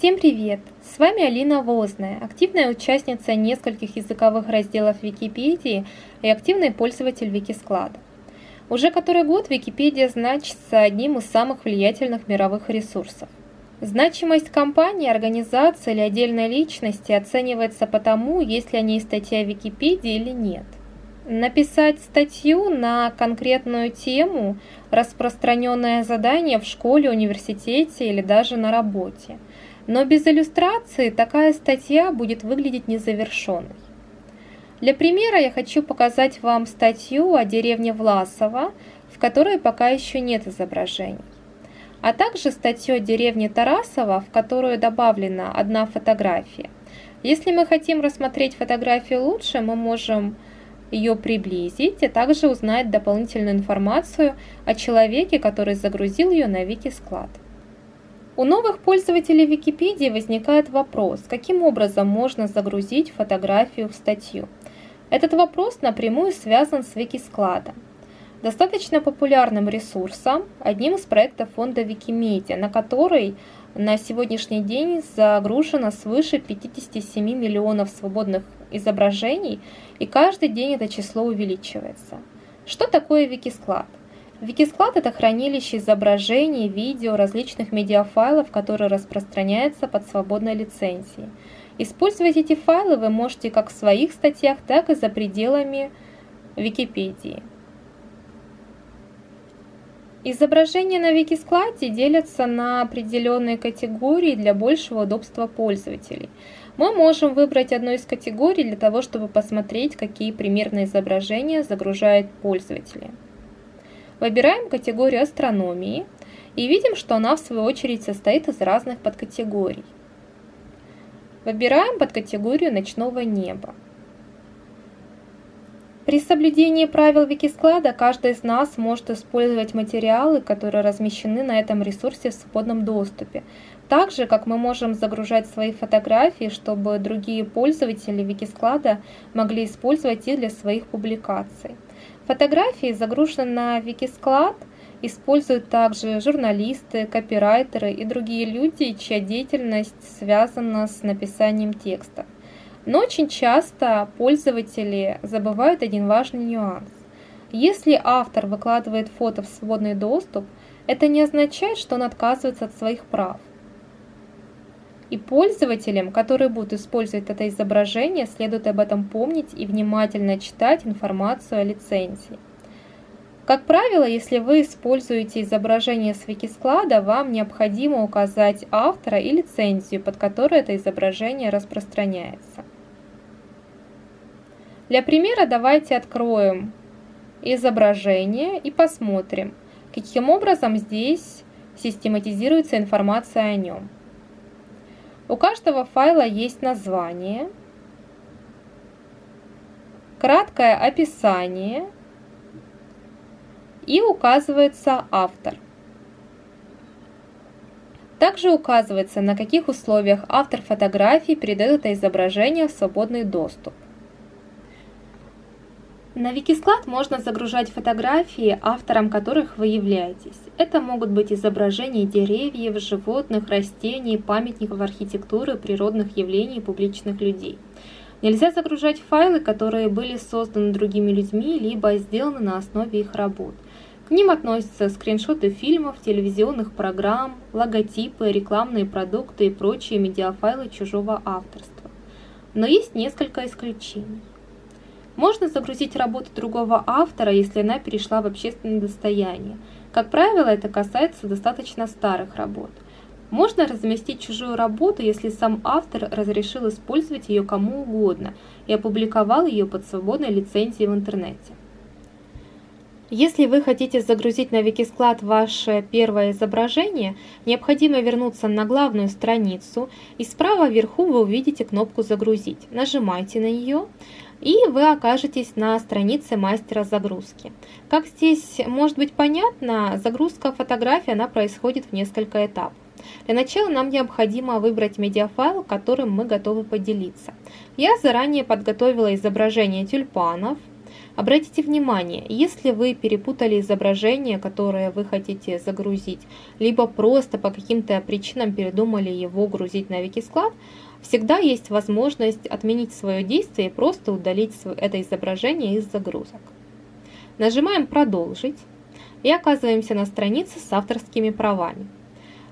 Всем привет! С вами Алина Возная, активная участница нескольких языковых разделов Википедии и активный пользователь Викисклада. Уже который год Википедия значится одним из самых влиятельных мировых ресурсов. Значимость компании, организации или отдельной личности оценивается по тому, есть ли о ней статья в Википедии или нет. Написать статью на конкретную тему – распространенное задание в школе, университете или даже на работе. Но без иллюстрации такая статья будет выглядеть незавершенной. Для примера я хочу показать вам статью о деревне Власово, в которой пока еще нет изображений, а также статью о деревне Тарасово, в которую добавлена одна фотография. Если мы хотим рассмотреть фотографию лучше, мы можем ее приблизить, а также узнать дополнительную информацию о человеке, который загрузил ее на Викисклад. У новых пользователей Википедии возникает вопрос, каким образом можно загрузить фотографию в статью. Этот вопрос напрямую связан с Викискладом, достаточно популярным ресурсом, одним из проектов фонда Викимедиа, на который на сегодняшний день загружено свыше 57 миллионов свободных изображений, и каждый день это число увеличивается. Что такое Викисклад? Викисклад – это хранилище изображений, видео, различных медиафайлов, которые распространяются под свободной лицензией. Использовать эти файлы вы можете как в своих статьях, так и за пределами Википедии. Изображения на Викискладе делятся на определенные категории для большего удобства пользователей. Мы можем выбрать одну из категорий для того, чтобы посмотреть, какие примерные изображения загружают пользователи. Выбираем категорию астрономии и видим, что она в свою очередь состоит из разных подкатегорий. Выбираем подкатегорию ночного неба. При соблюдении правил Викисклада каждый из нас может использовать материалы, которые размещены на этом ресурсе в свободном доступе. Так же, как мы можем загружать свои фотографии, чтобы другие пользователи Викисклада могли использовать их для своих публикаций. Фотографии, загруженные на Викисклад, используют также журналисты, копирайтеры и другие люди, чья деятельность связана с написанием текстов. Но очень часто пользователи забывают один важный нюанс. Если автор выкладывает фото в свободный доступ, это не означает, что он отказывается от своих прав. И пользователям, которые будут использовать это изображение, следует об этом помнить и внимательно читать информацию о лицензии. Как правило, если вы используете изображение с Викисклада, вам необходимо указать автора и лицензию, под которой это изображение распространяется. Для примера давайте откроем изображение и посмотрим, каким образом здесь систематизируется информация о нем. У каждого файла есть название, краткое описание и указывается автор. Также указывается, на каких условиях автор фотографии передает это изображение в свободный доступ. На Викисклад можно загружать фотографии, автором которых вы являетесь. Это могут быть изображения деревьев, животных, растений, памятников архитектуры, природных явлений и публичных людей. Нельзя загружать файлы, которые были созданы другими людьми, либо сделаны на основе их работ. К ним относятся скриншоты фильмов, телевизионных программ, логотипы, рекламные продукты и прочие медиафайлы чужого авторства. Но есть несколько исключений. Можно загрузить работу другого автора, если она перешла в общественное достояние. Как правило, это касается достаточно старых работ. Можно разместить чужую работу, если сам автор разрешил использовать ее кому угодно и опубликовал ее под свободной лицензией в интернете. Если вы хотите загрузить на Викисклад ваше первое изображение, необходимо вернуться на главную страницу, и справа вверху вы увидите кнопку «Загрузить». Нажимайте на нее, и вы окажетесь на странице мастера загрузки. Как здесь может быть понятно, загрузка фотографии она происходит в несколько этапов. Для начала нам необходимо выбрать медиафайл, которым мы готовы поделиться. Я заранее подготовила изображение тюльпанов. Обратите внимание, если вы перепутали изображение, которое вы хотите загрузить, либо просто по каким-то причинам передумали его грузить на Wikisklad, всегда есть возможность отменить свое действие и просто удалить это изображение из загрузок. Нажимаем «Продолжить» и оказываемся на странице с авторскими правами.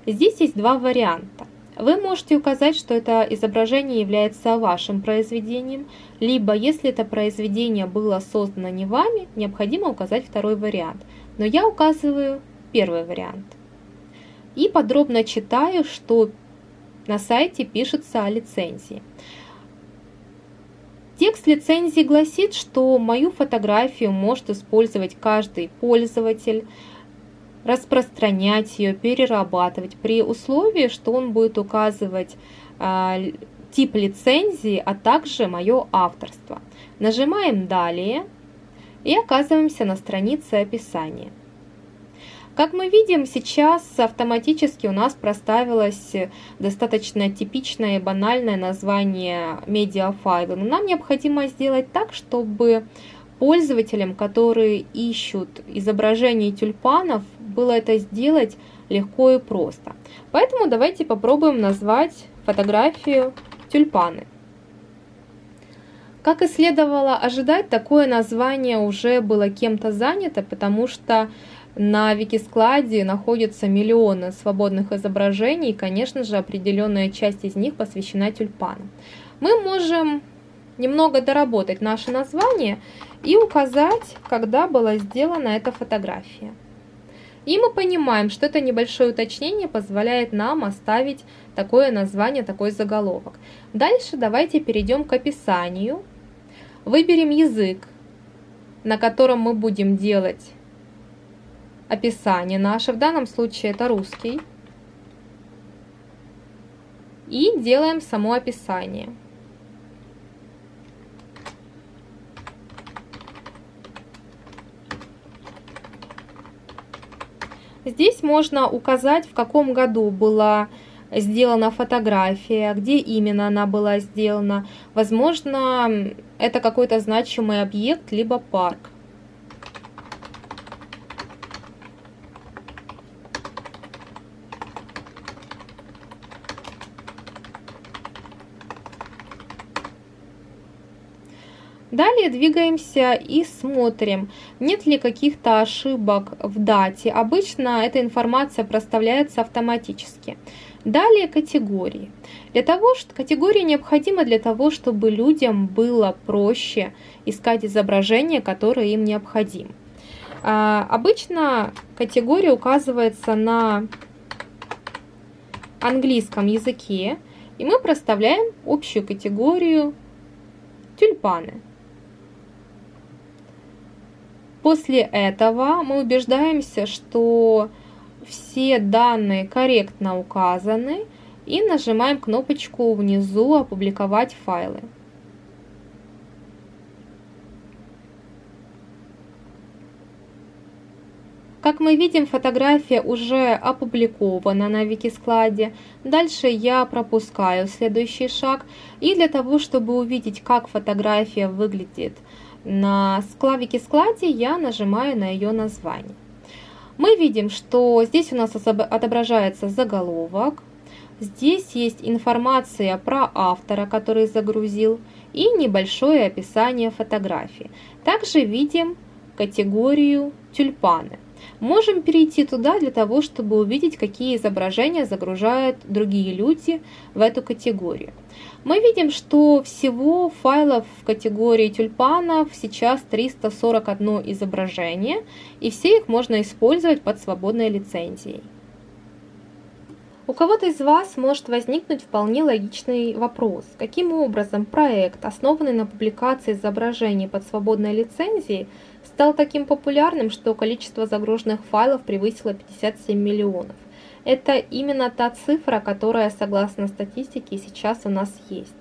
Здесь есть два варианта. Вы можете указать, что это изображение является вашим произведением, либо, если это произведение было создано не вами, необходимо указать второй вариант. Но я указываю первый вариант. И подробно читаю, что на сайте пишется о лицензии. Текст лицензии гласит, что мою фотографию может использовать каждый пользователь, распространять ее, перерабатывать, при условии, что он будет указывать тип лицензии, а также мое авторство. Нажимаем «Далее» и оказываемся на странице описания. Как мы видим, сейчас автоматически у нас проставилось достаточно типичное и банальное название медиафайла. Но нам необходимо сделать так, чтобы пользователям, которые ищут изображение тюльпанов, было это сделать легко и просто. Поэтому давайте попробуем назвать фотографию тюльпаны. Как и следовало ожидать, такое название уже было кем-то занято, потому что на Wikisklad находятся миллионы свободных изображений, и, конечно же, определенная часть из них посвящена тюльпанам. Мы можем немного доработать наше название и указать, когда была сделана эта фотография. И мы понимаем, что это небольшое уточнение позволяет нам оставить такое название, такой заголовок. Дальше давайте перейдем к описанию. Выберем язык, на котором мы будем делать описание наше. В данном случае это русский. И делаем само описание. Здесь можно указать, в каком году была сделана фотография, где именно она была сделана. Возможно, это какой-то значимый объект, либо парк. Далее двигаемся и смотрим, нет ли каких-то ошибок в дате. Обычно эта информация проставляется автоматически. Далее категории. Категории необходимы для того, чтобы людям было проще искать изображения, которые им необходимы. Обычно категория указывается на английском языке, и мы проставляем общую категорию тюльпаны. После этого мы убеждаемся, что все данные корректно указаны, и нажимаем кнопочку внизу «Опубликовать файлы». Как мы видим, фотография уже опубликована на Wikisklad. Дальше я пропускаю следующий шаг. И для того, чтобы увидеть, как фотография выглядит на Wikisklad, я нажимаю на ее название. Мы видим, что здесь у нас отображается заголовок. Здесь есть информация про автора, который загрузил, и небольшое описание фотографии. Также видим категорию тюльпаны. Можем перейти туда для того, чтобы увидеть, какие изображения загружают другие люди в эту категорию. Мы видим, что всего файлов в категории тюльпанов сейчас 341 изображение, и все их можно использовать под свободной лицензией. У кого-то из вас может возникнуть вполне логичный вопрос, каким образом проект, основанный на публикации изображений под свободной лицензией, стал таким популярным, что количество загруженных файлов превысило 57 миллионов. Это именно та цифра, которая, согласно статистике, сейчас у нас есть.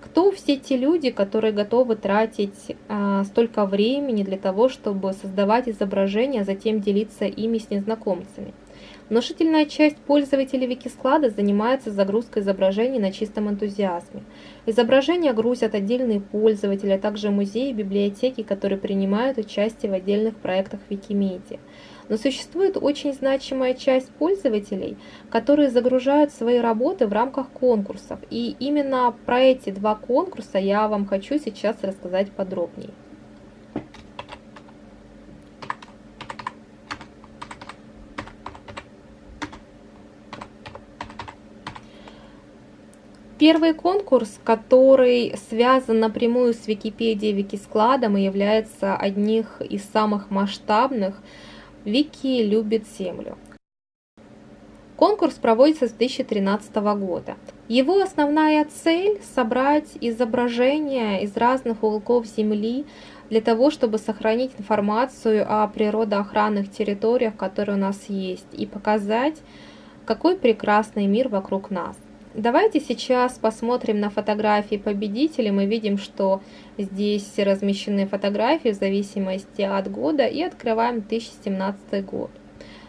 Кто все те люди, которые готовы тратить столько времени для того, чтобы создавать изображения, а затем делиться ими с незнакомцами? Внушительная часть пользователей Викисклада занимается загрузкой изображений на чистом энтузиазме. Изображения грузят отдельные пользователи, а также музеи и библиотеки, которые принимают участие в отдельных проектах Викимедиа. Но существует очень значимая часть пользователей, которые загружают свои работы в рамках конкурсов. И именно про эти два конкурса я вам хочу сейчас рассказать подробнее. Первый конкурс, который связан напрямую с Википедией и Викискладом и является одним из самых масштабных, Вики любит Землю. Конкурс проводится с 2013 года. Его основная цель – собрать изображения из разных уголков Земли для того, чтобы сохранить информацию о природоохранных территориях, которые у нас есть, и показать, какой прекрасный мир вокруг нас. Давайте сейчас посмотрим на фотографии победителей. Мы видим, что здесь размещены фотографии в зависимости от года, и открываем 2017 год.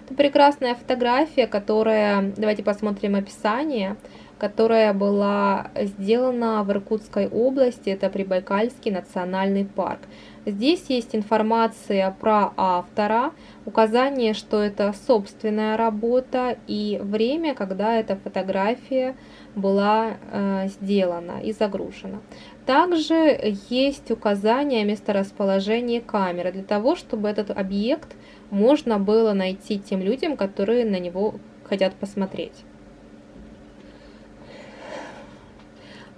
Это прекрасная фотография, которая, давайте посмотрим описание, которая была сделана в Иркутской области, это Прибайкальский национальный парк. Здесь есть информация про автора, указание, что это собственная работа и время, когда эта фотография была сделана и загружена. Также есть указание о месторасположении камеры, для того, чтобы этот объект можно было найти тем людям, которые на него хотят посмотреть.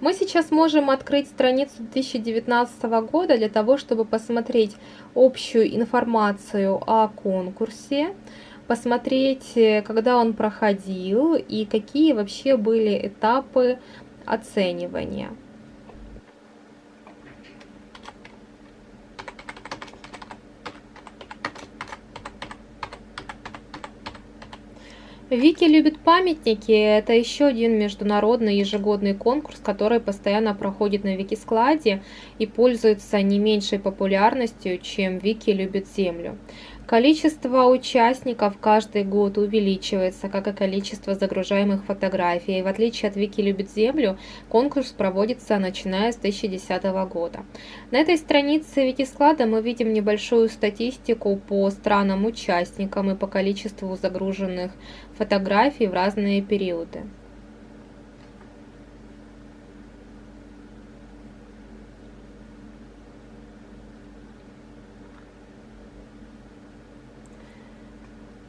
Мы сейчас можем открыть страницу 2019 года для того, чтобы посмотреть общую информацию о конкурсе, посмотреть, когда он проходил и какие вообще были этапы оценивания. Вики любит памятники. Это еще один международный ежегодный конкурс, который постоянно проходит на Викискладе и пользуется не меньшей популярностью, чем Вики любит Землю. Количество участников каждый год увеличивается, как и количество загружаемых фотографий. И в отличие от Вики любит Землю, конкурс проводится начиная с 2010 года. На этой странице Викисклада мы видим небольшую статистику по странам-участникам и по количеству загруженных фотографий в разные периоды.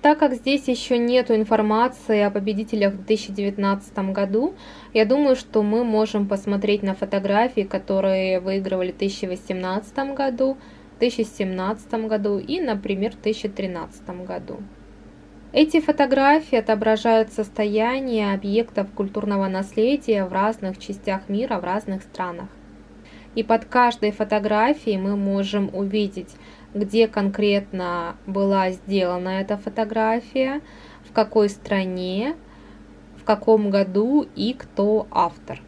Так как здесь еще нету информации о победителях в 2019 году, я думаю, что мы можем посмотреть на фотографии, которые выигрывали в 2018 году, 2017 году и, например, в 2013 году. Эти фотографии отображают состояние объектов культурного наследия в разных частях мира, в разных странах. И под каждой фотографией мы можем увидеть, где конкретно была сделана эта фотография, в какой стране, в каком году и кто автор.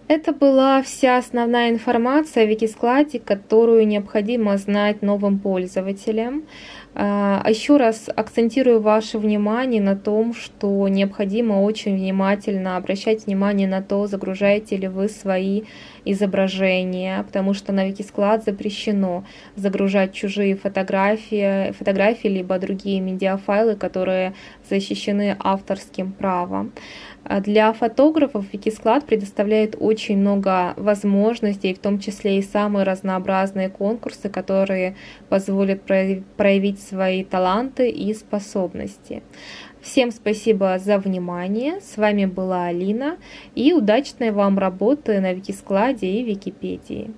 Это была вся основная информация о Викискладе, которую необходимо знать новым пользователям. Еще раз акцентирую ваше внимание на том, что необходимо очень внимательно обращать внимание на то, загружаете ли вы свои изображения, потому что на Викисклад запрещено загружать чужие фотографии либо другие медиафайлы, которые защищены авторским правом. Для фотографов Викисклад предоставляет очень много возможностей, в том числе и самые разнообразные конкурсы, которые позволят проявить свои таланты и способности. Всем спасибо за внимание. С вами была Алина, и удачной вам работы на Викискладе и Википедии.